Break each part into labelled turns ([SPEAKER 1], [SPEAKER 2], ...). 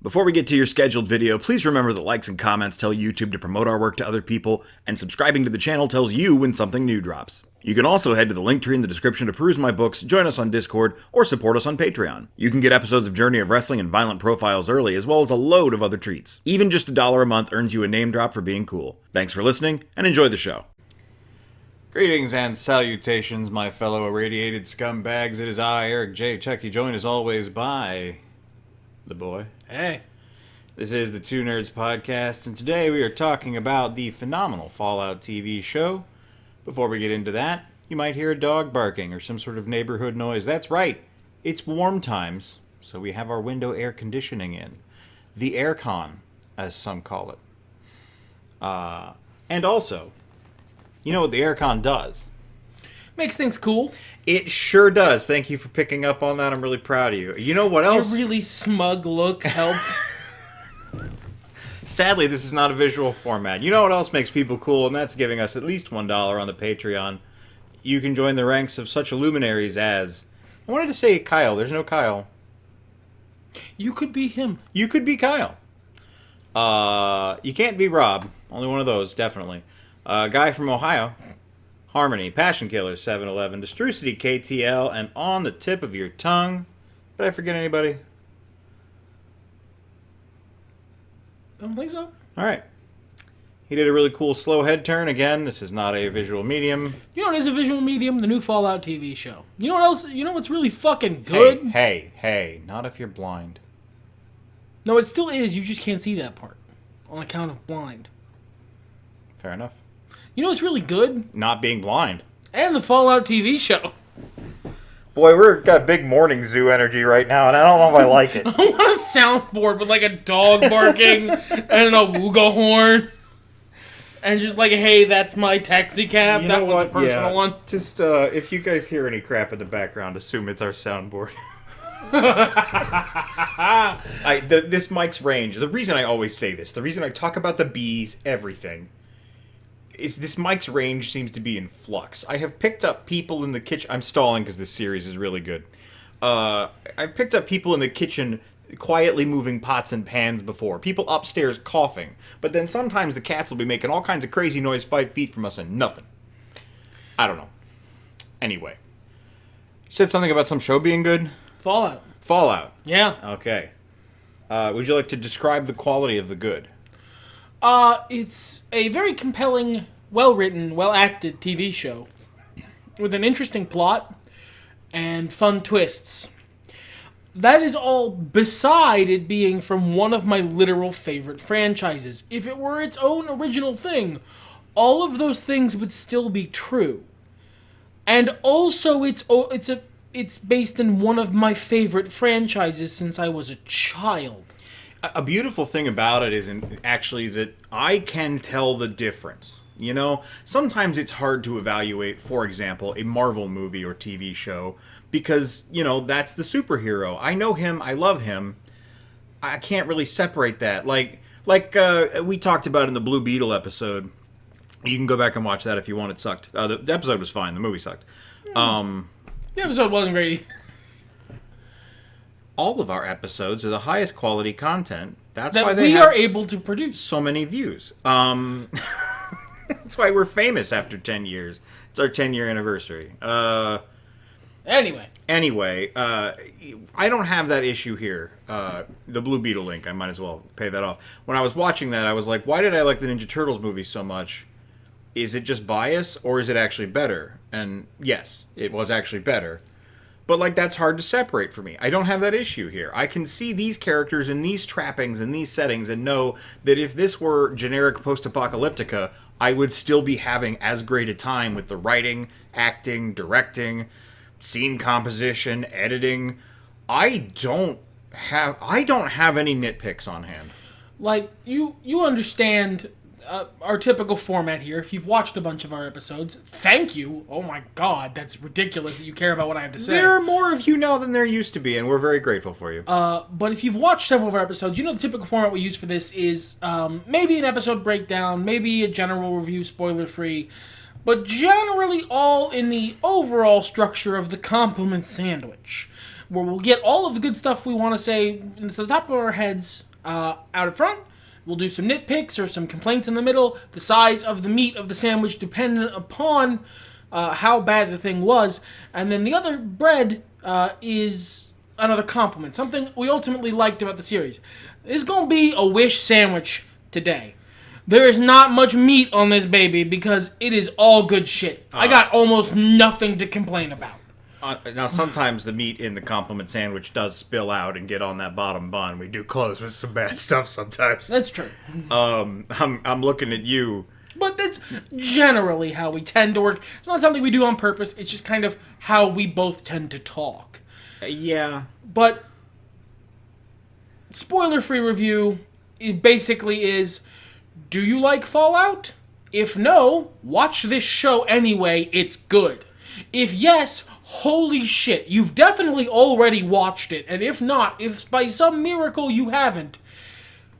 [SPEAKER 1] Before we get to your scheduled video, please remember that likes and comments tell YouTube to promote our work to other people, and subscribing to the channel tells you when something new drops. You can also head to the link tree in the description to peruse my books, join us on Discord, or support us on Patreon. You can get episodes of Journey of Wrestling and Violent Profiles early, as well as a load of other treats. Even just $1 a month earns you a name drop for being cool. Thanks for listening, and enjoy the show. Greetings and salutations, my fellow irradiated scumbags. It is I, Eric J. Chucky, joined as always by the boy.
[SPEAKER 2] Hey.
[SPEAKER 1] This is the Two Nerds Podcast, and today we are talking about the phenomenal Fallout TV show. Before we get into that, you might hear a dog barking or some sort of neighborhood noise. That's right, it's warm times, so we have our window air conditioning in. The aircon, as some call it. And also, you know what the aircon does?
[SPEAKER 2] Makes things cool.
[SPEAKER 1] It sure does. Thank you for picking up on that. I'm really proud of you. You know what else?
[SPEAKER 2] Your really smug look helped.
[SPEAKER 1] Sadly, this is not a visual format. You know what else makes people cool, and that's giving us at least $1 on the Patreon. You can join the ranks of such luminaries as... I wanted to say Kyle. There's no Kyle.
[SPEAKER 2] You could be him.
[SPEAKER 1] You could be Kyle. You can't be Rob. Only one of those, definitely. Guy from Ohio. Harmony, Passion Killer, 7-Eleven, Destrucity, KTL, and On the Tip of Your Tongue. Did I forget anybody?
[SPEAKER 2] I don't think so.
[SPEAKER 1] Alright. He did a really cool slow head turn. Again, this is not a visual medium.
[SPEAKER 2] You know what is a visual medium? The new Fallout TV show. You know what else? You know what's really fucking good?
[SPEAKER 1] Hey. Not if you're blind.
[SPEAKER 2] No, it still is. You just can't see that part. On account of blind.
[SPEAKER 1] Fair enough.
[SPEAKER 2] You know what's really good?
[SPEAKER 1] Not being blind.
[SPEAKER 2] And the Fallout TV show.
[SPEAKER 1] Boy, we're got big morning zoo energy right now, and I don't know if I like it.
[SPEAKER 2] I want a soundboard with like a dog barking and a wooga horn. And just like, hey, that's my taxi cab. That one's a personal one.
[SPEAKER 1] Just, if you guys hear any crap in the background, assume it's our soundboard. This mic's range, the reason I always say this, the reason I talk about the bees, everything, is this mic's range seems to be in flux. I have picked up people in the kitchen. I'm stalling because this series is really good. I've picked up people in the kitchen quietly moving pots and pans before. People upstairs coughing. But then sometimes the cats will be making all kinds of crazy noise 5 feet from us and nothing. I don't know. Anyway. You said something about some show being good? Fallout.
[SPEAKER 2] Yeah.
[SPEAKER 1] Okay. Would you like to describe the quality of the good?
[SPEAKER 2] It's a very compelling, well-written, well-acted TV show with an interesting plot and fun twists. That is all beside it being from one of my literal favorite franchises. If it were its own original thing, all of those things would still be true. And also it's based in one of my favorite franchises since I was a child.
[SPEAKER 1] A beautiful thing about it is actually that I can tell the difference. You know, sometimes it's hard to evaluate, for example, a Marvel movie or TV show because, you know, that's the superhero. I know him, I love him. I can't really separate that. Like we talked about in the Blue Beetle episode. You can go back and watch that if you want. It sucked. The episode was fine. The movie sucked.
[SPEAKER 2] The episode wasn't great.
[SPEAKER 1] All of our episodes are the highest quality content. That's
[SPEAKER 2] that
[SPEAKER 1] why
[SPEAKER 2] we are able to produce
[SPEAKER 1] so many views. That's why we're famous after 10 years. It's our 10-year anniversary.
[SPEAKER 2] Anyway,
[SPEAKER 1] I don't have that issue here. The Blue Beetle link, I might as well pay that off. When I was watching that, I was like, why did I like the Ninja Turtles movie so much? Is it just bias, or is it actually better? And yes, it was actually better. But, like, that's hard to separate for me. I don't have that issue here. I can see these characters in these trappings and these settings and know that if this were generic post-apocalyptica, I would still be having as great a time with the writing, acting, directing, scene composition, editing. I don't have any nitpicks on hand.
[SPEAKER 2] Like, you understand our typical format here. If you've watched a bunch of our episodes, thank you. Oh my god, that's ridiculous that you care about what I have to say.
[SPEAKER 1] There are more of you now than there used to be, and we're very grateful for you.
[SPEAKER 2] But if you've watched several of our episodes, you know the typical format we use for this is maybe an episode breakdown, maybe a general review, spoiler-free, but generally all in the overall structure of the compliment sandwich, where we'll get all of the good stuff we want to say into the top of our heads, out at front. We'll do some nitpicks or some complaints in the middle. The size of the meat of the sandwich dependent upon how bad the thing was. And then the other bread is another compliment. Something we ultimately liked about the series. It's going to be a wish sandwich today. There is not much meat on this baby because it is all good shit. I got almost nothing to complain about.
[SPEAKER 1] Now, sometimes the meat in the compliment sandwich does spill out and get on that bottom bun. We do close with some bad stuff sometimes.
[SPEAKER 2] That's true.
[SPEAKER 1] I'm looking at you.
[SPEAKER 2] But that's generally how we tend to work. It's not something we do on purpose. It's just kind of how we both tend to talk.
[SPEAKER 1] Yeah.
[SPEAKER 2] But spoiler-free review, it basically is, do you like Fallout? If no, watch this show anyway. It's good. If yes, holy shit, you've definitely already watched it. And if not, if by some miracle you haven't,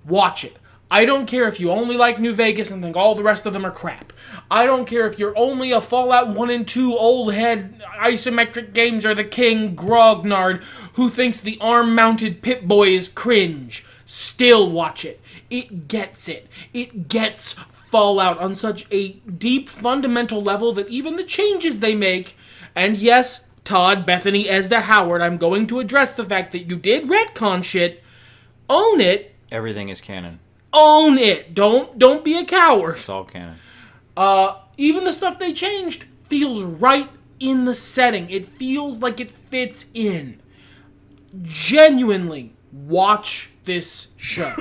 [SPEAKER 2] watch it. I don't care if you only like New Vegas and think all the rest of them are crap. I don't care if you're only a Fallout 1 and 2 old head isometric games are the king grognard who thinks the arm-mounted Pip-Boy is cringe. Still watch it. It gets it. It gets Fallout on such a deep, fundamental level that even the changes they make, and yes, Todd, Bethany, Esda, Howard, I'm going to address the fact that you did retcon shit. Own it.
[SPEAKER 1] Everything is canon.
[SPEAKER 2] Own it. Don't be a coward.
[SPEAKER 1] It's all canon.
[SPEAKER 2] Even the stuff they changed feels right in the setting. It feels like it fits in. Genuinely, watch this show.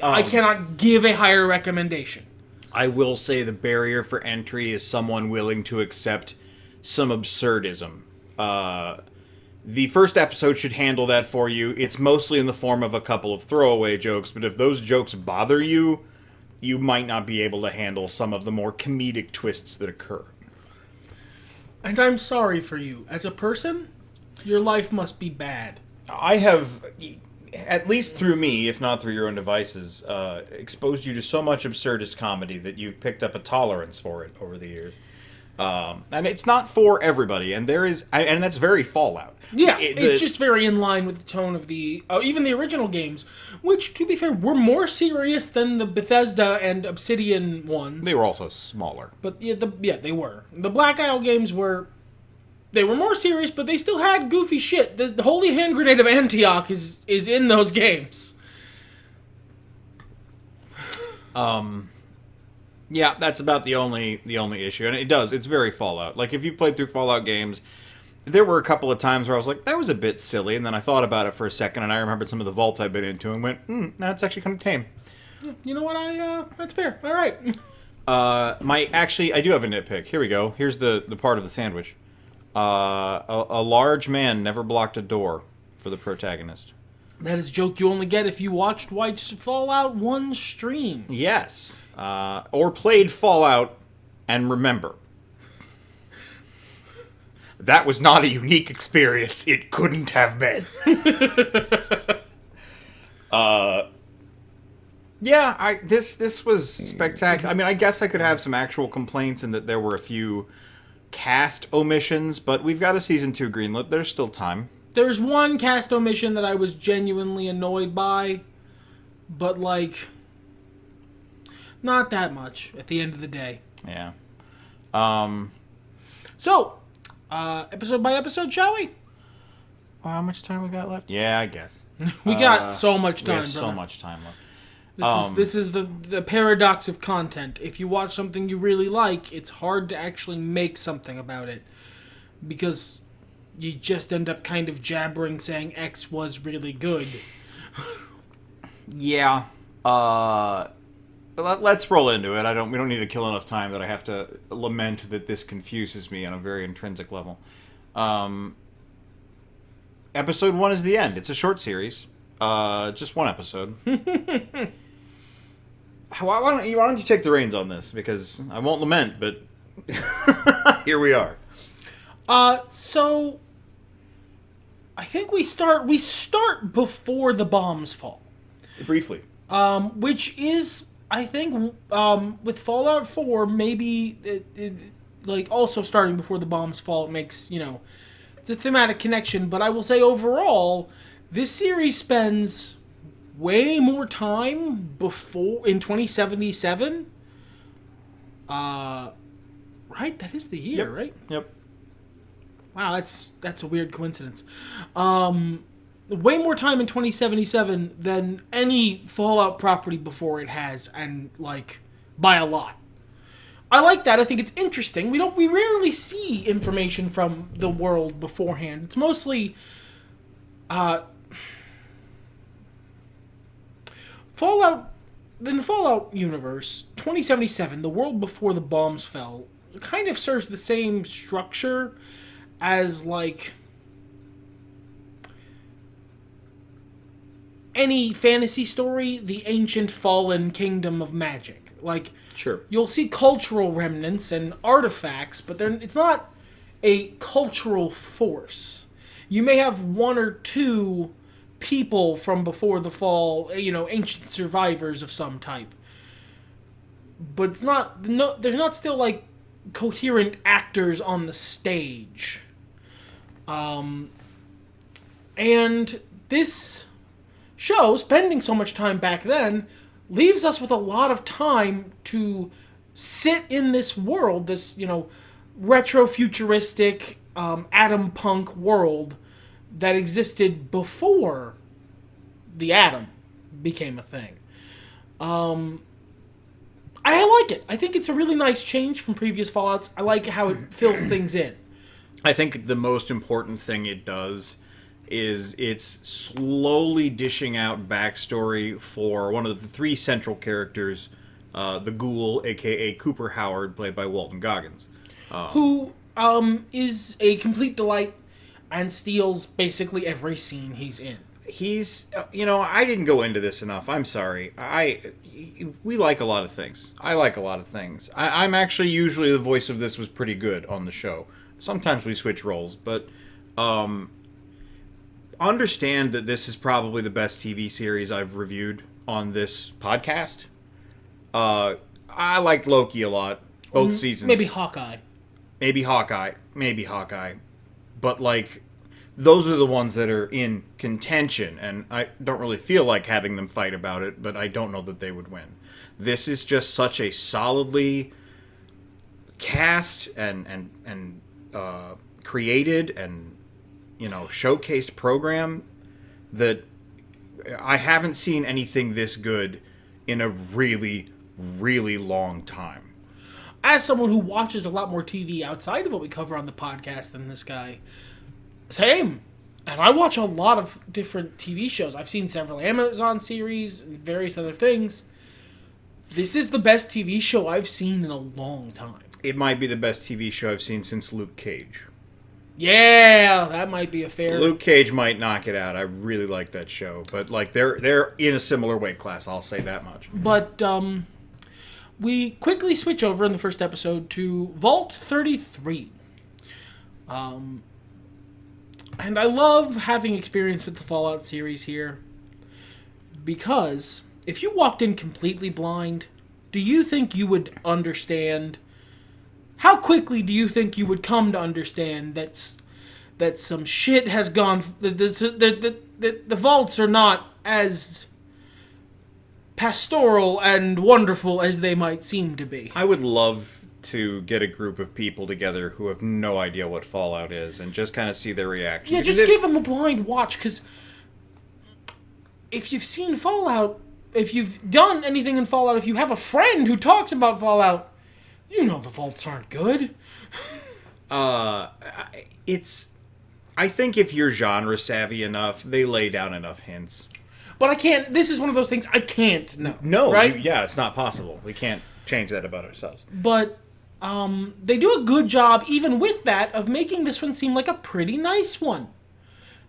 [SPEAKER 2] I cannot give a higher recommendation.
[SPEAKER 1] I will say the barrier for entry is someone willing to accept some absurdism. The first episode should handle that for you. It's mostly in the form of a couple of throwaway jokes, but if those jokes bother you, you might not be able to handle some of the more comedic twists that occur.
[SPEAKER 2] And I'm sorry for you. As a person, your life must be bad.
[SPEAKER 1] I have, at least through me, if not through your own devices, exposed you to so much absurdist comedy that you've picked up a tolerance for it over the years. And it's not for everybody, and that's very Fallout.
[SPEAKER 2] Yeah, it's just very in line with the tone of the even the original games, which, to be fair, were more serious than the Bethesda and Obsidian ones.
[SPEAKER 1] They were also smaller.
[SPEAKER 2] But they were. The Black Isle games were more serious, but they still had goofy shit. The Holy Hand Grenade of Antioch is in those games.
[SPEAKER 1] Yeah, that's about the only issue, and it's very Fallout. Like, if you've played through Fallout games, there were a couple of times where I was like, that was a bit silly, and then I thought about it for a second, and I remembered some of the vaults I've been into, and went, that's actually kind of tame.
[SPEAKER 2] You know what, that's fair. All right.
[SPEAKER 1] I do have a nitpick. Here we go. Here's the part of the sandwich. A large man never blocked a door for the protagonist.
[SPEAKER 2] That is a joke you only get if you watched White's Fallout 1 stream.
[SPEAKER 1] Yes. Or played Fallout and remember. That was not a unique experience. It couldn't have been. Yeah, this was spectacular. I mean, I guess I could have some actual complaints in that there were a few cast omissions, but we've got a season 2 greenlit. There's still time.
[SPEAKER 2] There's one cast omission that I was genuinely annoyed by, but not that much at the end of the day.
[SPEAKER 1] Yeah.
[SPEAKER 2] So, episode by episode, shall we?
[SPEAKER 1] Well, how much time we got left? Yeah, I guess.
[SPEAKER 2] We got so much time,
[SPEAKER 1] we have so
[SPEAKER 2] brother.
[SPEAKER 1] much time left.
[SPEAKER 2] This is the paradox of content. If you watch something you really like, it's hard to actually make something about it. Because you just end up kind of jabbering saying X was really good.
[SPEAKER 1] Yeah. Let's roll into it. We don't need to kill enough time that I have to lament that this confuses me on a very intrinsic level. Episode 1 is the end. It's a short series. Just one episode. Why don't you take the reins on this? Because I won't lament, but here we are.
[SPEAKER 2] So I think we start before the bombs fall.
[SPEAKER 1] Briefly.
[SPEAKER 2] Which is, I think, with Fallout 4, maybe it also starting before the bombs fall, it makes, it's a thematic connection, but I will say overall, this series spends way more time before in 2077. Right, that is the year, right?
[SPEAKER 1] Yep.
[SPEAKER 2] Wow, that's a weird coincidence. Way more time in 2077 than any Fallout property before it has, and like by a lot. I like that. I think it's interesting. We rarely see information from the world beforehand. It's mostly Fallout. In the Fallout universe, 2077, the world before the bombs fell, kind of serves the same structure as like any fantasy story, the ancient fallen kingdom of magic. Like,
[SPEAKER 1] Sure.
[SPEAKER 2] you'll see cultural remnants and artifacts, but it's not a cultural force. You may have one or two people from before the fall, ancient survivors of some type. But it's not, there's not still like coherent actors on the stage. And this show, spending so much time back then, leaves us with a lot of time to sit in this world, this, retro-futuristic atom punk world that existed before the atom became a thing. I like it. I think it's a really nice change from previous Fallouts. I like how it fills things in.
[SPEAKER 1] I think the most important thing it does is it's slowly dishing out backstory for one of the three central characters, the Ghoul, a.k.a. Cooper Howard, played by Walton Goggins.
[SPEAKER 2] Who is a complete delight and steals basically every scene he's in.
[SPEAKER 1] He's, I didn't go into this enough. I'm sorry. We like a lot of things. I like a lot of things. I'm actually usually the voice of this was pretty good on the show. Sometimes we switch roles, but understand that this is probably the best TV series I've reviewed on this podcast. I liked Loki a lot, both seasons.
[SPEAKER 2] Maybe Hawkeye.
[SPEAKER 1] Maybe Hawkeye. But, like, those are the ones that are in contention, and I don't really feel like having them fight about it, but I don't know that they would win. This is just such a solidly cast and created and, showcased program that I haven't seen anything this good in a really, really long time.
[SPEAKER 2] As someone who watches a lot more TV outside of what we cover on the podcast than this guy, same. And I watch a lot of different TV shows. I've seen several Amazon series and various other things. This is the best TV show I've seen in a long time.
[SPEAKER 1] It might be the best TV show I've seen since Luke Cage.
[SPEAKER 2] Yeah, that might be a fair...
[SPEAKER 1] Luke Cage might knock it out. I really like that show. But, like, they're in a similar weight class, I'll say that much.
[SPEAKER 2] But, we quickly switch over in the first episode to Vault 33. And I love having experience with the Fallout series here, because if you walked in completely blind, do you think you would understand? How quickly do you think you would come to understand that some shit has gone? That the vaults are not as pastoral and wonderful as they might seem to be.
[SPEAKER 1] I would love to get a group of people together who have no idea what Fallout is and just kind of see their reactions.
[SPEAKER 2] Yeah, just give them a blind watch, because if you've seen Fallout, if you've done anything in Fallout, if you have a friend who talks about Fallout, you know the vaults aren't good.
[SPEAKER 1] I think if you're genre savvy enough, they lay down enough hints.
[SPEAKER 2] But I can't, this is one of those things I can't know.
[SPEAKER 1] No,
[SPEAKER 2] right?
[SPEAKER 1] It's not possible. We can't change that about ourselves.
[SPEAKER 2] But they do a good job, even with that, of making this one seem like a pretty nice one.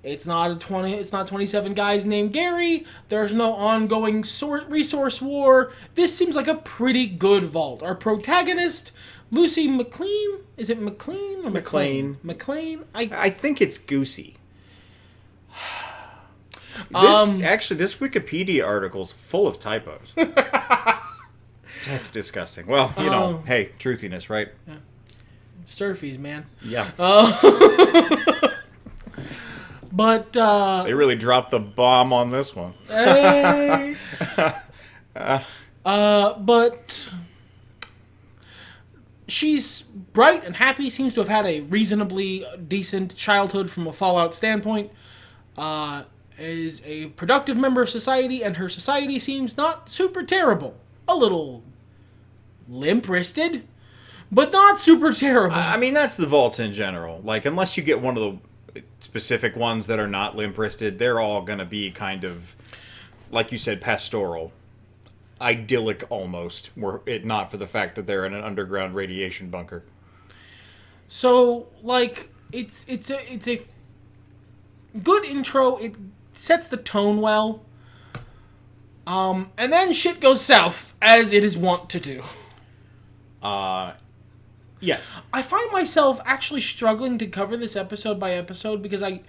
[SPEAKER 2] It's not 27 guys named Gary. There's no ongoing resource war. This seems like a pretty good vault. Our protagonist, Lucy McLean. Is it McLean or
[SPEAKER 1] McLean?
[SPEAKER 2] McLean.
[SPEAKER 1] I think it's Goosey. This Wikipedia article's full of typos. That's disgusting. Well, hey, truthiness, right?
[SPEAKER 2] Yeah. Surfies, man.
[SPEAKER 1] Yeah.
[SPEAKER 2] But
[SPEAKER 1] They really dropped the bomb on this one.
[SPEAKER 2] hey. But she's bright and happy, seems to have had a reasonably decent childhood from a Fallout standpoint, is a productive member of society, and her society seems not super terrible. A little limp-wristed, but not super terrible.
[SPEAKER 1] I mean, that's the vaults in general. Like, unless you get one of the specific ones that are not limp-wristed, they're all going to be kind of, like you said, pastoral. Idyllic, almost, were it not for the fact that they're in an underground radiation bunker.
[SPEAKER 2] So, like, it's a good intro. It sets the tone well. And then shit goes south, as it is wont to do.
[SPEAKER 1] Yes.
[SPEAKER 2] I find myself actually struggling to cover this episode by episode because I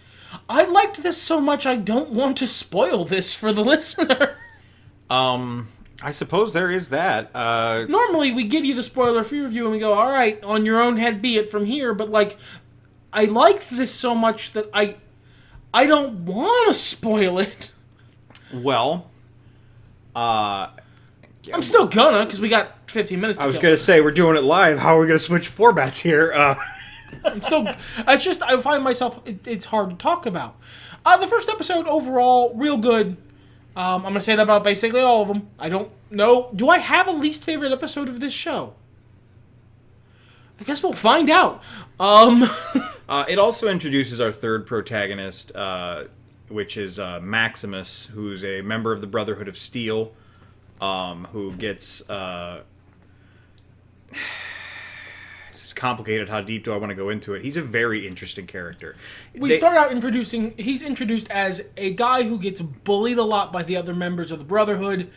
[SPEAKER 2] liked this so much I don't want to spoil this for the listener.
[SPEAKER 1] I suppose there is that.
[SPEAKER 2] Normally, we give you the spoiler-free review and we go, all right, on your own head be it from here, but, like, I liked this so much that I don't want to spoil it.
[SPEAKER 1] Well,
[SPEAKER 2] I'm still gonna, because we got 15 minutes to go.
[SPEAKER 1] I was going to say, we're doing it live. How are we going to switch formats here?
[SPEAKER 2] I'm still... It's just, I find myself... it's hard to talk about. The first episode, overall, real good. I'm going to say that about basically all of them. I don't know... Do I have a least favorite episode of this show? I guess we'll find out.
[SPEAKER 1] It also introduces our third protagonist, which is Maximus, who's a member of the Brotherhood of Steel, who gets... it's complicated. How deep do I want to go into it? He's a very interesting character.
[SPEAKER 2] Start out introducing... He's introduced as a guy who gets bullied a lot by the other members of the Brotherhood,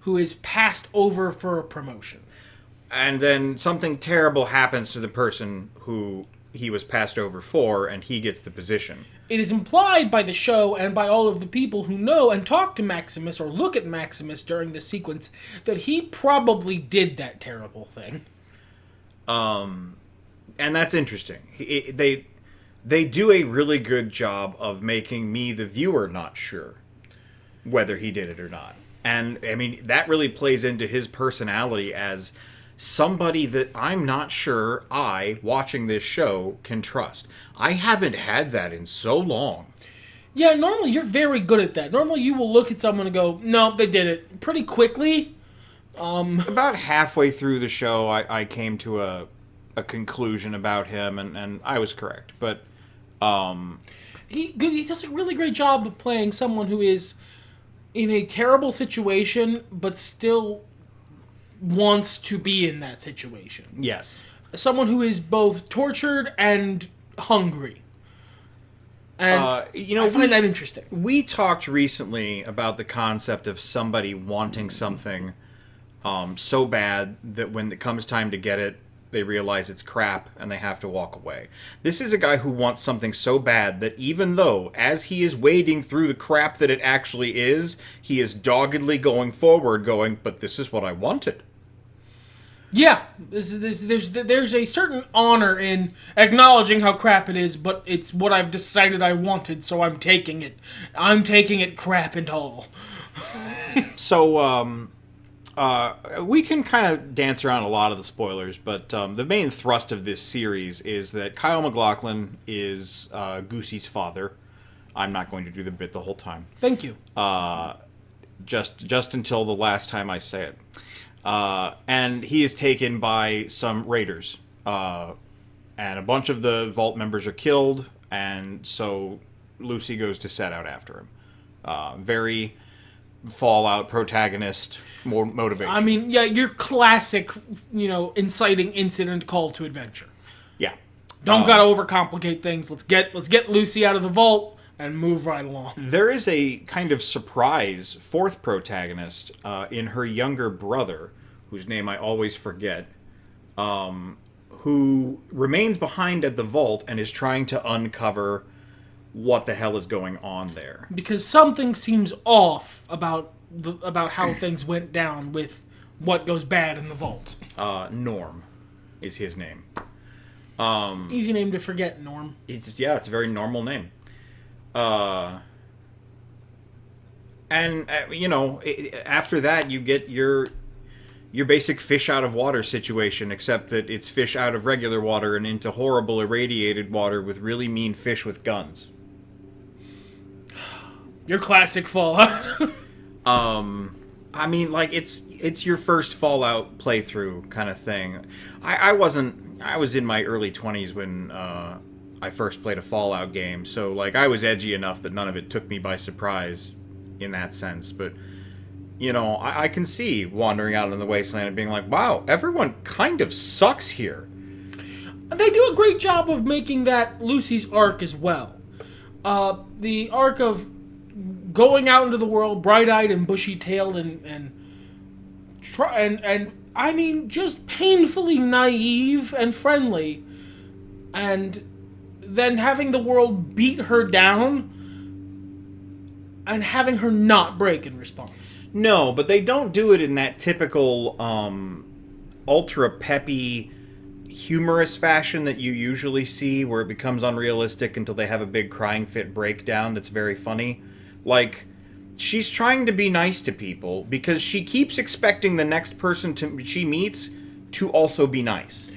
[SPEAKER 2] who is passed over for a promotion.
[SPEAKER 1] And then something terrible happens to the person who he was passed over for, and he gets the position.
[SPEAKER 2] It is implied by the show and by all of the people who know and talk to Maximus or look at Maximus during this sequence that he probably did that terrible thing.
[SPEAKER 1] And that's interesting. They do a really good job of making me, the viewer, not sure whether he did it or not. And, I mean, that really plays into his personality as somebody that I'm not sure watching this show, can trust. I haven't had that in so long.
[SPEAKER 2] Yeah, normally you're very good at that. Normally you will look at someone and go, no, they did it pretty quickly.
[SPEAKER 1] About halfway through the show, I came to a conclusion about him, and I was correct. But
[SPEAKER 2] he does a really great job of playing someone who is in a terrible situation, but still wants to be in that situation.
[SPEAKER 1] yes.
[SPEAKER 2] Someone who is both tortured and hungry. And I find that interesting.
[SPEAKER 1] We talked recently about the concept of somebody wanting something so bad that when it comes time to get it, they realize it's crap and they have to walk away. This is a guy who wants something so bad that even though, as he is wading through the crap that it actually is, he is doggedly going forward going, but this is what I wanted.
[SPEAKER 2] Yeah, there's a certain honor in acknowledging how crap it is, but it's what I've decided I wanted, so I'm taking it. I'm taking it crap and all.
[SPEAKER 1] So, we can kind of dance around a lot of the spoilers, but the main thrust of this series is that Kyle MacLachlan is Goosey's father. I'm not going to do the bit the whole time.
[SPEAKER 2] Thank you.
[SPEAKER 1] Just until the last time I say it. And he is taken by some raiders. And a bunch of the Vault members are killed, and so Lucy goes to set out after him. Very Fallout protagonist motivation.
[SPEAKER 2] I mean, yeah, your classic, inciting incident call to adventure.
[SPEAKER 1] Yeah.
[SPEAKER 2] Don't gotta overcomplicate things. Let's get Lucy out of the vault and move right along.
[SPEAKER 1] There is a kind of surprise fourth protagonist in her younger brother, whose name I always forget, who remains behind at the vault and is trying to uncover what the hell is going on there.
[SPEAKER 2] Because something seems off about how things went down with what goes bad in the vault.
[SPEAKER 1] Norm is his name.
[SPEAKER 2] Easy name to forget, Norm.
[SPEAKER 1] It's a very normal name. And after that, you get your basic fish out of water situation, except that it's fish out of regular water and into horrible irradiated water with really mean fish with guns.
[SPEAKER 2] Your classic Fallout.
[SPEAKER 1] I mean, like, it's your first Fallout playthrough kind of thing. I was in my early 20s when I first played a Fallout game, so like I was edgy enough that none of it took me by surprise in that sense. But I can see wandering out in the wasteland and being like, wow, everyone kind of sucks here.
[SPEAKER 2] They do a great job of making that Lucy's arc as well. The arc of going out into the world, bright-eyed and bushy-tailed, and I mean, just painfully naive and friendly, and then having the world beat her down and having her not break in response.
[SPEAKER 1] No, but they don't do it in that typical ultra peppy, humorous fashion that you usually see, where it becomes unrealistic until they have a big crying fit breakdown that's very funny. Like, she's trying to be nice to people because she keeps expecting the next person she meets to also be nice.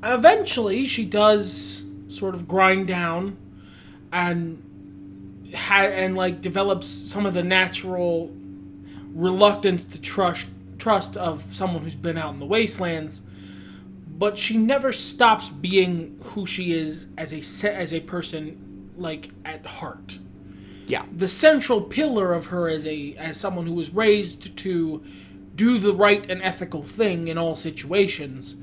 [SPEAKER 2] Eventually, she does sort of grind down and develops some of the natural reluctance to trust of someone who's been out in the wastelands, but she never stops being who she is as a person, like, at heart.
[SPEAKER 1] Yeah.
[SPEAKER 2] The central pillar of her as someone who was raised to do the right and ethical thing in all situations,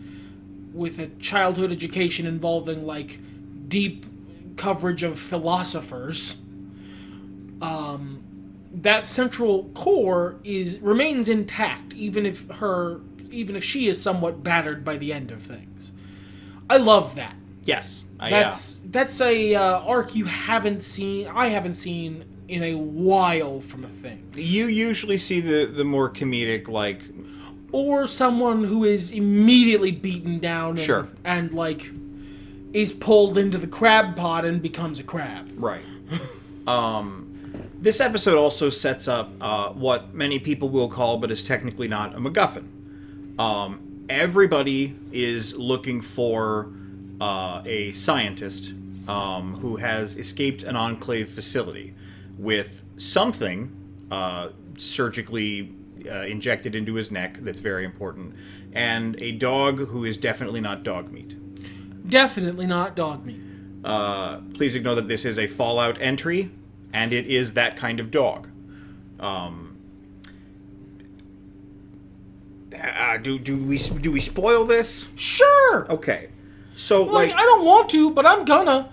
[SPEAKER 2] with a childhood education involving, like, deep coverage of philosophers. That central core remains intact, even if she is somewhat battered by the end of things. I love that.
[SPEAKER 1] Yes.
[SPEAKER 2] That's a arc I haven't seen in a while from a thing.
[SPEAKER 1] You usually see the more comedic, like,
[SPEAKER 2] or someone who is immediately beaten down
[SPEAKER 1] sure,
[SPEAKER 2] and like is pulled into the crab pot and becomes a crab.
[SPEAKER 1] Right. This episode also sets up what many people will call, but is technically not, a MacGuffin. Everybody is looking for a scientist who has escaped an Enclave facility with something surgically injected into his neck that's very important, and a dog who is definitely not dog meat.
[SPEAKER 2] Definitely not dog meat.
[SPEAKER 1] Please ignore that this is a Fallout entry, and it is that kind of dog. Do we spoil this?
[SPEAKER 2] Sure.
[SPEAKER 1] Okay. So,
[SPEAKER 2] I don't want to, but I'm gonna.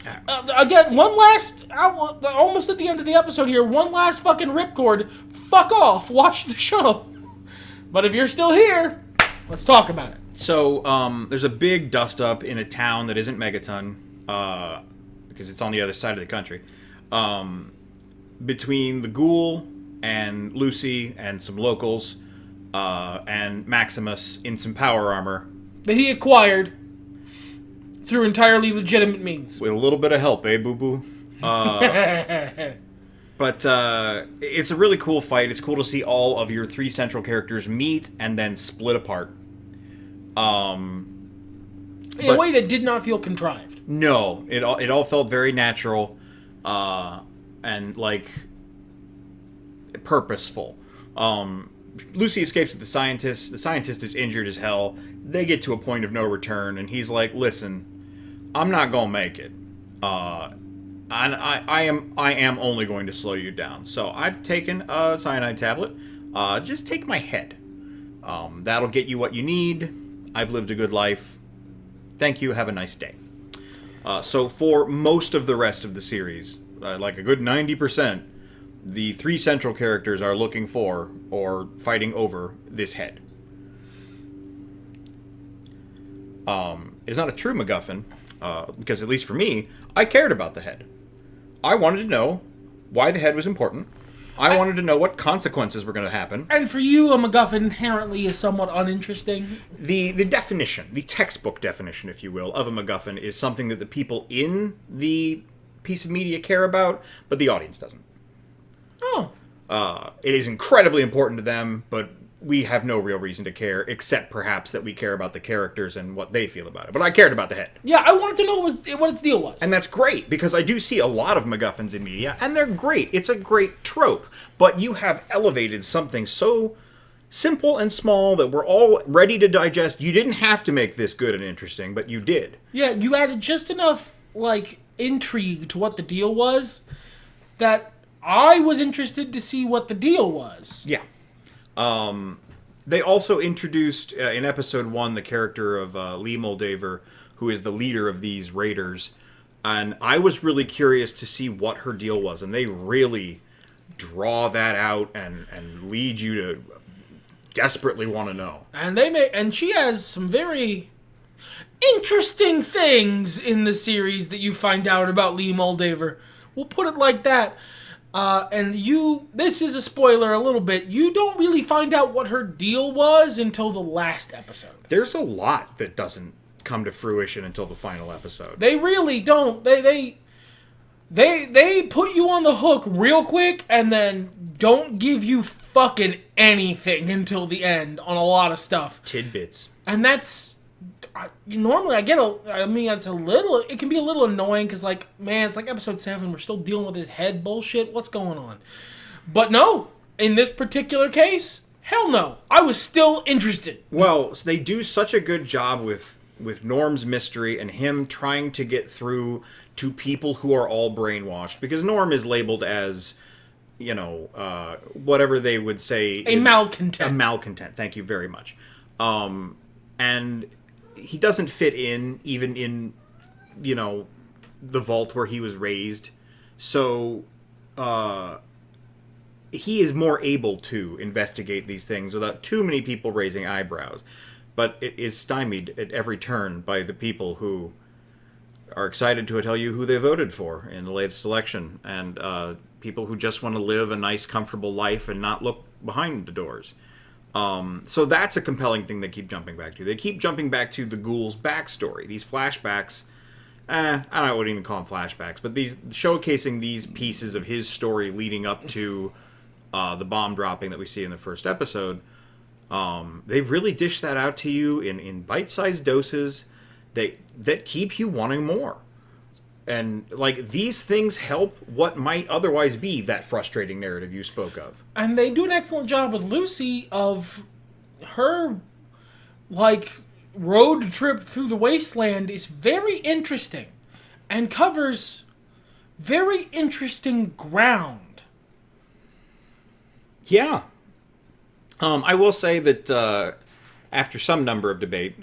[SPEAKER 2] Again, one last, almost at the end of the episode here, one last fucking ripcord. Fuck off. Watch the show. But if you're still here, let's talk about it.
[SPEAKER 1] So, there's a big dust-up in a town that isn't Megaton, because it's on the other side of the country, between the ghoul and Lucy and some locals, and Maximus in some power armor.
[SPEAKER 2] That he acquired through entirely legitimate means.
[SPEAKER 1] With a little bit of help, eh, boo-boo? But it's a really cool fight. It's cool to see all of your three central characters meet and then split apart.
[SPEAKER 2] In a way that did not feel contrived.
[SPEAKER 1] No, it all felt very natural, and like purposeful. Lucy escapes with the scientist. The scientist is injured as hell. They get to a point of no return, and he's like, "Listen, I'm not gonna make it. And I am only going to slow you down. So I've taken a cyanide tablet. Just take my head. That'll get you what you need. I've lived a good life. Thank you. Have a nice day." So for most of the rest of the series, like a good 90%, the three central characters are looking for or fighting over this head. It's not a true MacGuffin, because at least for me, I cared about the head. I wanted to know why the head was important. I wanted to know what consequences were going to happen.
[SPEAKER 2] And for you, a MacGuffin inherently is somewhat uninteresting.
[SPEAKER 1] The definition, the textbook definition, if you will, of a MacGuffin is something that the people in the piece of media care about, but the audience doesn't.
[SPEAKER 2] Oh.
[SPEAKER 1] It is incredibly important to them, but we have no real reason to care, except perhaps that we care about the characters and what they feel about it. But I cared about the head.
[SPEAKER 2] Yeah, I wanted to know what its deal was.
[SPEAKER 1] And that's great, because I do see a lot of MacGuffins in media, and they're great. It's a great trope. But you have elevated something so simple and small that we're all ready to digest. You didn't have to make this good and interesting, but you did.
[SPEAKER 2] Yeah, you added just enough, like, intrigue to what the deal was that I was interested to see what the deal was.
[SPEAKER 1] Yeah. They also introduced, in episode 1, the character of Lee Moldaver, who is the leader of these raiders. And I was really curious to see what her deal was. And they really draw that out and lead you to desperately want to know.
[SPEAKER 2] And she has some very interesting things in the series that you find out about Lee Moldaver. We'll put it like that. This is a spoiler a little bit, you don't really find out what her deal was until the last episode.
[SPEAKER 1] There's a lot that doesn't come to fruition until the final episode.
[SPEAKER 2] They really don't. They put you on the hook real quick and then don't give you fucking anything until the end on a lot of stuff.
[SPEAKER 1] Tidbits.
[SPEAKER 2] And that's... Normally, it can be a little annoying because, like, man, it's like episode 7, we're still dealing with this head bullshit. What's going on? But no, in this particular case, hell no. I was still interested.
[SPEAKER 1] Well, they do such a good job with Norm's mystery and him trying to get through to people who are all brainwashed. Because Norm is labeled as, whatever they would say.
[SPEAKER 2] A malcontent.
[SPEAKER 1] A malcontent. Thank you very much. And he doesn't fit in, even in, the vault where he was raised. So, he is more able to investigate these things without too many people raising eyebrows. But it is stymied at every turn by the people who are excited to tell you who they voted for in the latest election. And people who just want to live a nice, comfortable life and not look behind the doors. So that's a compelling thing they keep jumping back to. They keep jumping back to the ghoul's backstory. These flashbacks, I wouldn't even call them flashbacks, but these showcasing these pieces of his story leading up to the bomb dropping that we see in the first episode. They really dish that out to you in bite-sized doses that keep you wanting more. And, like, these things help what might otherwise be that frustrating narrative you spoke of.
[SPEAKER 2] And they do an excellent job with Lucy of her, like, road trip through the wasteland is very interesting and covers very interesting ground.
[SPEAKER 1] Yeah. I will say that after some number of debate,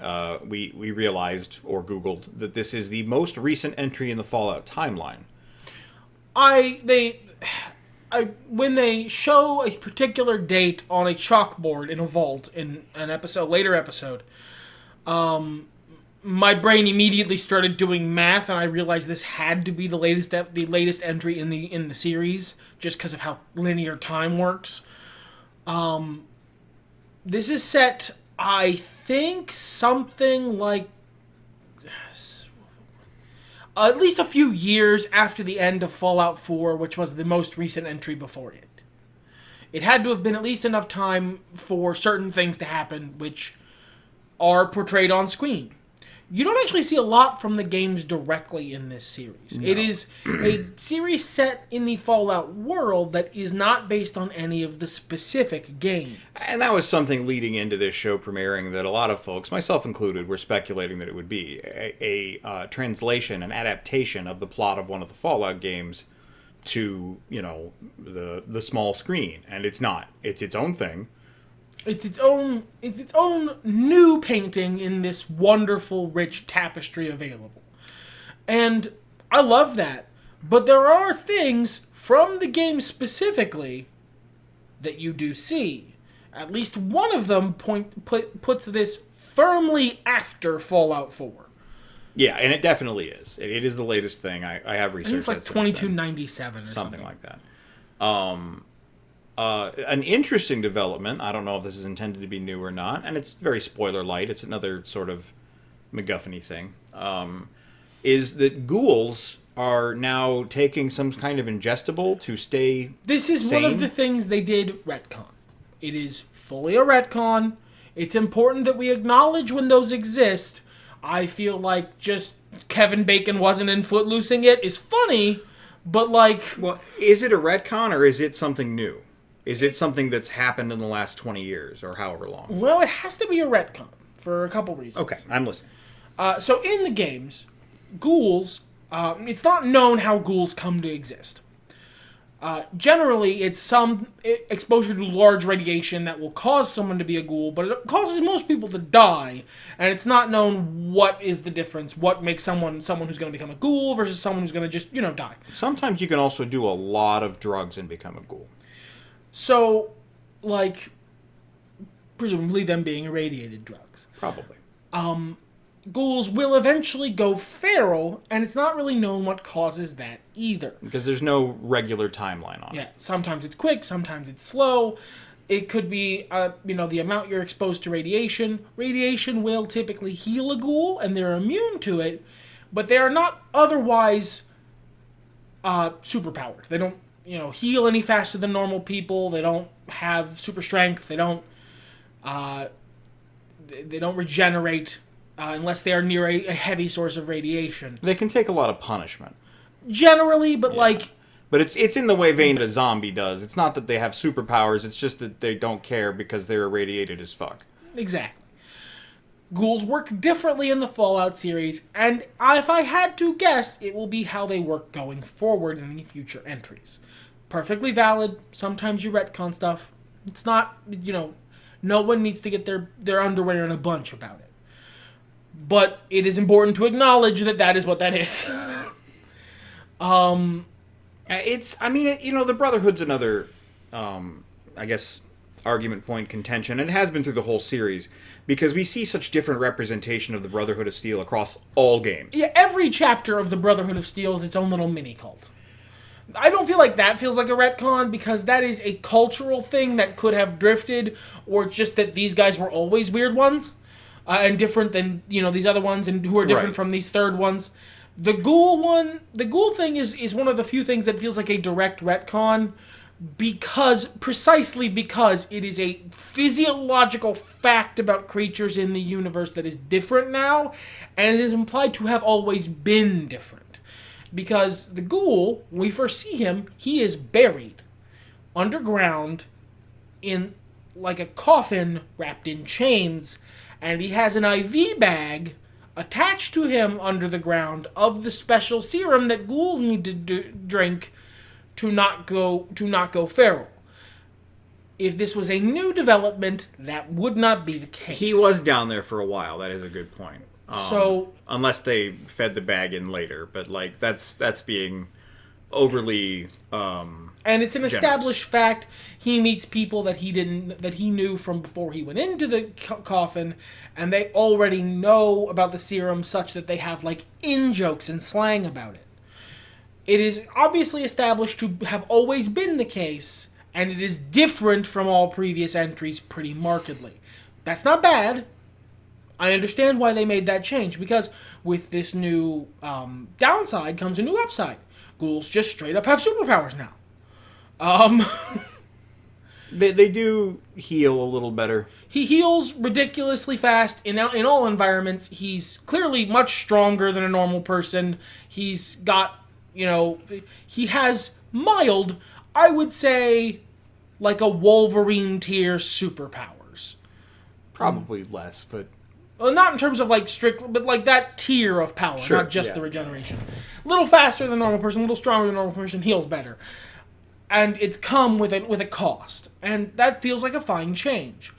[SPEAKER 1] we realized, or Googled, that this is the most recent entry in the Fallout timeline.
[SPEAKER 2] When they show a particular date on a chalkboard in a vault in an later episode, my brain immediately started doing math, and I realized this had to be the latest entry in the series, just because of how linear time works. This is set, I think, something like at least a few years after the end of Fallout 4, which was the most recent entry before it. It had to have been at least enough time for certain things to happen, which are portrayed on screen. You don't actually see a lot from the games directly in this series. No. It is a series set in the Fallout world that is not based on any of the specific games.
[SPEAKER 1] And that was something leading into this show premiering that a lot of folks, myself included, were speculating that it would be a translation, an adaptation of the plot of one of the Fallout games to, the small screen. And it's not. It's its own thing.
[SPEAKER 2] It's its own new painting in this wonderful, rich tapestry available. And I love that. But there are things from the game specifically that you do see. At least one of them puts this firmly after Fallout 4.
[SPEAKER 1] Yeah, and it definitely is. It is the latest thing. I have researched.
[SPEAKER 2] It's like 2297 or something
[SPEAKER 1] like that. An interesting development, I don't know if this is intended to be new or not, and it's very spoiler light, it's another sort of MacGuffin-y thing, is that ghouls are now taking some kind of ingestible to stay
[SPEAKER 2] This is one of
[SPEAKER 1] sane?
[SPEAKER 2] the things they did retcon. It is fully a retcon. It's important that we acknowledge when those exist. I feel like just Kevin Bacon wasn't in Footloosing it is funny, but like...
[SPEAKER 1] Well, is it a retcon or is it something new? Is it something that's happened in the last 20 years or however long?
[SPEAKER 2] Well, it has to be a retcon for a couple reasons.
[SPEAKER 1] Okay, I'm listening.
[SPEAKER 2] So in the games, ghouls, it's not known how ghouls come to exist. Generally, it's some exposure to large radiation that will cause someone to be a ghoul, but it causes most people to die, and it's not known what is the difference, what makes someone who's going to become a ghoul versus someone who's going to just, die.
[SPEAKER 1] Sometimes you can also do a lot of drugs and become a ghoul.
[SPEAKER 2] So, like, presumably them being irradiated drugs.
[SPEAKER 1] Probably.
[SPEAKER 2] Ghouls will eventually go feral, and it's not really known what causes that either.
[SPEAKER 1] Because there's no regular timeline on it.
[SPEAKER 2] Yeah, sometimes it's quick, sometimes it's slow. It could be, the amount you're exposed to radiation. Radiation will typically heal a ghoul, and they're immune to it, but they are not otherwise superpowered. They don't, heal any faster than normal people. They don't have super strength. They don't regenerate unless they are near a heavy source of radiation.
[SPEAKER 1] They can take a lot of punishment.
[SPEAKER 2] Generally, but
[SPEAKER 1] But it's in the way vein that a zombie does. It's not that they have superpowers, it's just that they don't care because they're irradiated as fuck.
[SPEAKER 2] Exactly. Ghouls work differently in the Fallout series, and if I had to guess, it will be how they work going forward in any future entries. Perfectly valid. Sometimes you retcon stuff. It's not, no one needs to get their underwear in a bunch about it. But it is important to acknowledge that is what that is.
[SPEAKER 1] The Brotherhood's another, argument point, contention. It has been through the whole series, because we see such different representation of the Brotherhood of Steel across all games.
[SPEAKER 2] Yeah, every chapter of the Brotherhood of Steel is its own little mini-cult. I don't feel like that feels like a retcon, because that is a cultural thing that could have drifted, or just that these guys were always weird ones, and different than, these other ones, and who are different from these third ones. The ghoul thing is one of the few things that feels like a direct retcon, precisely because it is a physiological fact about creatures in the universe that is different now, and it is implied to have always been different. Because the ghoul, when we first see him, he is buried underground in like a coffin wrapped in chains, and he has an IV bag attached to him under the ground of the special serum that ghouls need to drink to not go feral. If this was a new development, that would not be the case.
[SPEAKER 1] He was down there for a while. That is a good point. Unless they fed the bag in later, but that's being overly.
[SPEAKER 2] And it's an established fact. He meets people that he knew from before he went into the coffin, and they already know about the serum, such that they have in-jokes and slang about it. It is obviously established to have always been the case, and it is different from all previous entries pretty markedly. That's not bad. I understand why they made that change, because with this new downside comes a new upside. Ghouls just straight up have superpowers now.
[SPEAKER 1] They do heal a little better.
[SPEAKER 2] He heals ridiculously fast in all environments. He's clearly much stronger than a normal person. He's got, he has mild, I would say, like a Wolverine tier superpowers.
[SPEAKER 1] Probably less, but...
[SPEAKER 2] Well, not in terms of strict, but that tier of power, not just the regeneration. A little faster than a normal person, a little stronger than a normal person, heals better. And it's come with a cost, and that feels like a fine change.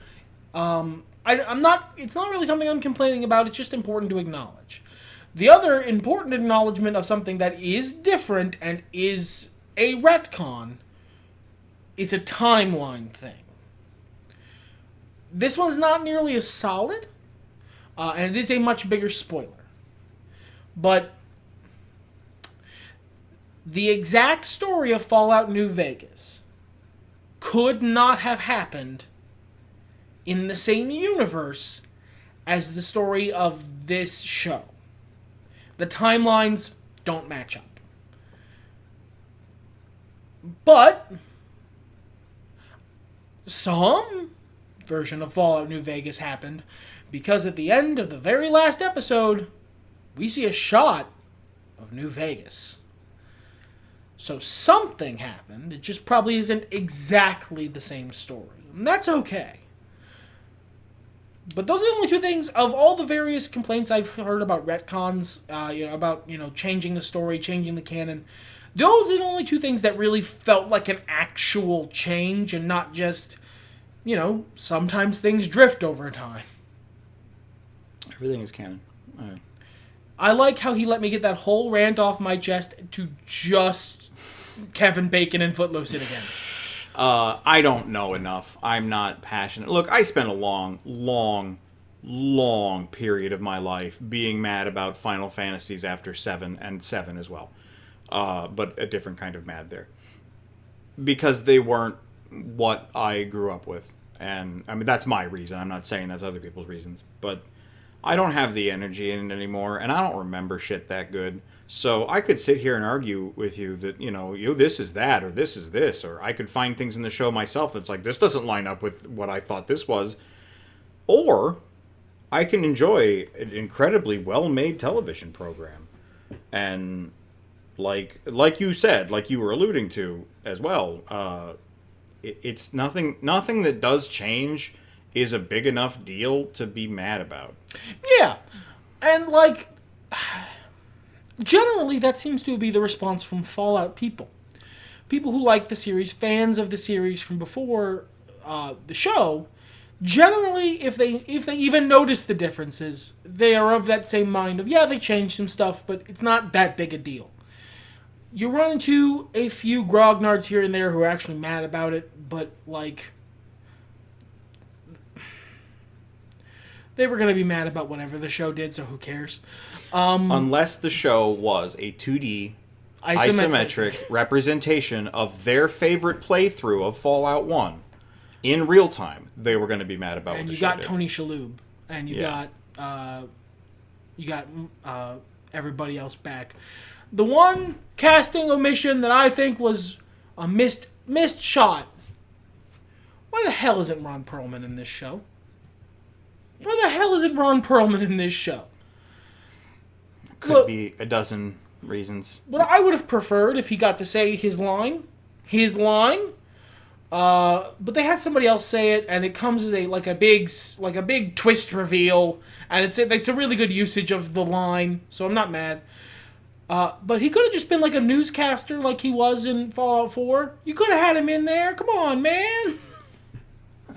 [SPEAKER 2] I'm not. It's not really something I'm complaining about. It's just important to acknowledge. The other important acknowledgement of something that is different and is a retcon is a timeline thing. This one's not nearly as solid, and it is a much bigger spoiler. But the exact story of Fallout New Vegas could not have happened in the same universe as the story of this show. The timelines don't match up. But some version of Fallout New Vegas happened because at the end of the very last episode, we see a shot of New Vegas. So something happened. It just probably isn't exactly the same story. And that's okay. But those are the only two things of all the various complaints I've heard about retcons, about changing the story, changing the canon. Those are the only two things that really felt like an actual change and not just, sometimes things drift over time.
[SPEAKER 1] Everything is canon. All right.
[SPEAKER 2] I like how he let me get that whole rant off my chest to just Kevin Bacon and Footloose it again.
[SPEAKER 1] I don't know enough. I'm not passionate. Look, I spent a long period of my life being mad about Final Fantasies after 7 and 7 as well. But a different kind of mad there. Because they weren't what I grew up with. And, I mean, that's my reason. I'm not saying that's other people's reasons. But I don't have the energy in it anymore, and I don't remember shit that good. So I could sit here and argue with you that, this is that, or this is this, or I could find things in the show myself that's like, this doesn't line up with what I thought this was. Or I can enjoy an incredibly well-made television program. And like you said, like you were alluding to as well, it's nothing that does change is a big enough deal to be mad about.
[SPEAKER 2] Yeah. And, generally that seems to be the response from Fallout people. People who like the series, fans of the series from before the show, generally, if they even notice the differences, they are of that same mind of, yeah, they changed some stuff, but it's not that big a deal. You run into a few grognards here and there who are actually mad about it, but, they were going to be mad about whatever the show did, so who cares?
[SPEAKER 1] Unless the show was a 2D isometric representation of their favorite playthrough of Fallout 1 in real time, they were going to be mad about what the show did.
[SPEAKER 2] And you got Tony Shalhoub, and you got everybody else back. The one casting omission that I think was a missed shot. Why the hell isn't Ron Perlman in this show? Why the hell isn't Ron Perlman in this show?
[SPEAKER 1] Could be a dozen reasons.
[SPEAKER 2] What I would have preferred if he got to say his line. But they had somebody else say it, and it comes as a big twist reveal, and it's a really good usage of the line. So I'm not mad. But he could have just been like a newscaster, like he was in Fallout 4. You could have had him in there. Come on, man.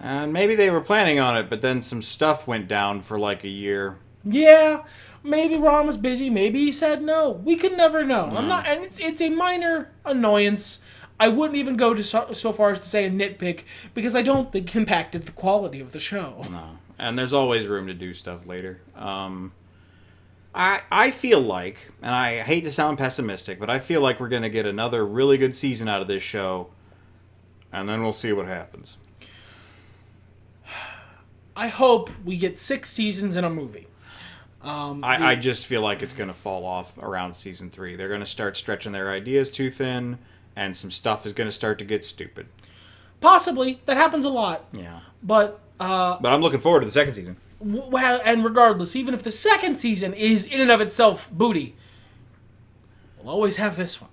[SPEAKER 1] And maybe they were planning on it, but then some stuff went down for a year.
[SPEAKER 2] Yeah, maybe Ron was busy. Maybe he said no. We could never know. No. I'm not, and it's a minor annoyance. I wouldn't even go to so far as to say a nitpick because I don't think it impacted the quality of the show.
[SPEAKER 1] No, and there's always room to do stuff later. I feel like, and I hate to sound pessimistic, but I feel like we're going to get another really good season out of this show, and then we'll see what happens.
[SPEAKER 2] I hope we get 6 seasons in a movie.
[SPEAKER 1] I just feel like it's going to fall off around season 3. They're going to start stretching their ideas too thin, and some stuff is going to start to get stupid.
[SPEAKER 2] Possibly. That happens a lot.
[SPEAKER 1] Yeah.
[SPEAKER 2] But
[SPEAKER 1] I'm looking forward to the second season.
[SPEAKER 2] Well, and regardless, even if the second season is in and of itself booty, we'll always have this one.